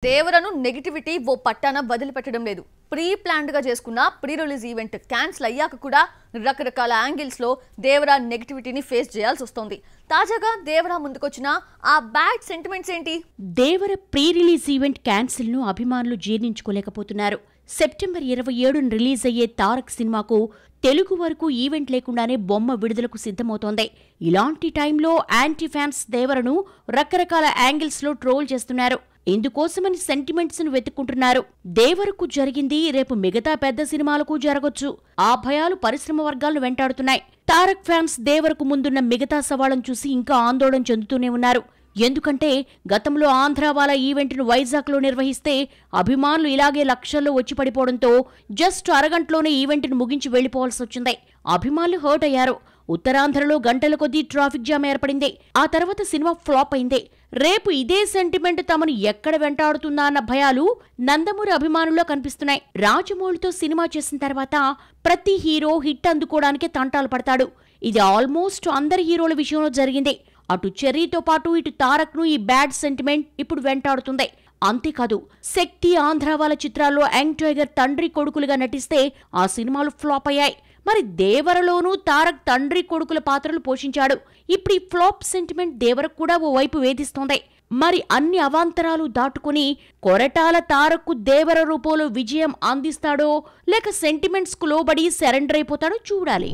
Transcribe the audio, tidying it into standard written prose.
దేవరను negativity ఓ పట్టాన వదిలిపెట్టడం లేదు. Pre planned గా చేసుకున్న ప్రీ రిలీజ్ ఈవెంట్ క్యాన్సిల్ అయ్యాక కూడా రకరకాల యాంగిల్స్ లో దేవర నెగటివిటీని ఫేస్ చేయాల్సి వస్తోంది. తాజాగా దేవర ముందుకొచ్చిన ఆ బ్యాడ్ సెంటిమెంట్స్ ఏంటి? దేవర ప్రీ రిలీజ్ ఈవెంట్ క్యాన్సిల్ ను అభిమానులు జీర్ణించుకోలేకపోతున్నారు. సెప్టెంబర్ 27న రిలీజ్ అయ్యే తారక్ సినిమాకు తెలుగు వరకు ఈవెంట్ లేకుండానే బొమ్మ విడుదలకు సిద్ధమవుతోంది. ఇలాంటి టైంలో యాంటీ ఫ్యాన్స్ దేవరను రకరకాల యాంగిల్స్ లో ట్రోల్ చేస్తున్నారు. ఇందుకోసమని సెంటిమెంట్స్ ను వెతుక్కుంటున్నారు. దేవరకు జరిగింది రేపు మిగతా పెద్ద సినిమాలకు జరగొచ్చు. ఆ భయాలు పరిశ్రమ వర్గాలను వెంటాడుతున్నాయి. తారక్ ఫ్యాన్స్ దేవరకు ముందున్న మిగతా సవాళ్లను చూసి ఇంకా ఆందోళన చెందుతూనే ఉన్నారు. ఎందుకంటే గతంలో ఆంధ్రావాలా ఈవెంట్ను వైజాగ్లో నిర్వహిస్తే అభిమానులు ఇలాగే లక్షల్లో వచ్చి పడిపోవడంతో జస్ట్ అరగంటలోనే ఈవెంట్ను ముగించి వెళ్లిపోవాల్సి వచ్చింది. అభిమానులు హర్ట్ అయ్యారు. ఉత్తరాంధ్రలో గంటల కొద్దీ ట్రాఫిక్ జామ్ ఏర్పడింది. ఆ తర్వాత సినిమా ఫ్లాప్ అయింది. రేపు ఇదే సెంటిమెంట్ తమను ఎక్కడ వెంటాడుతుందా అన్న భయాలు నందమూరి అభిమానుల్లో కనిపిస్తున్నాయి. రాజమౌళితో సినిమా చేసిన తర్వాత ప్రతి హీరో హిట్ అందుకోవడానికే తంటాలు పడతాడు. ఇది ఆల్మోస్ట్ అందరి హీరోల విషయంలో జరిగింది. అటు చెర్రీతో పాటు ఇటు తారక్ ను ఈ బ్యాడ్ సెంటిమెంట్ ఇప్పుడు వెంటాడుతుంది. అంతేకాదు, శక్తి, ఆంధ్రావాల చిత్రాల్లో యంగ్ టైగర్ తండ్రి కొడుకులుగా నటిస్తే ఆ సినిమాలు ఫ్లాప్ అయ్యాయి. మరి దేవరలోనూ తారక్ తండ్రి కొడుకుల పాత్రలు పోషించాడు. ఇప్పుడు ఈ ఫ్లాప్ సెంటిమెంట్ దేవరకు కూడా ఓ వైపు వేధిస్తోంది. మరి అన్ని అవాంతరాలు దాటుకుని కొరటాల తారక్కు దేవర రూపంలో విజయం అందిస్తాడో లేక సెంటిమెంట్స్ కు లోబడి సరెండర్ అయిపోతాడో చూడాలి.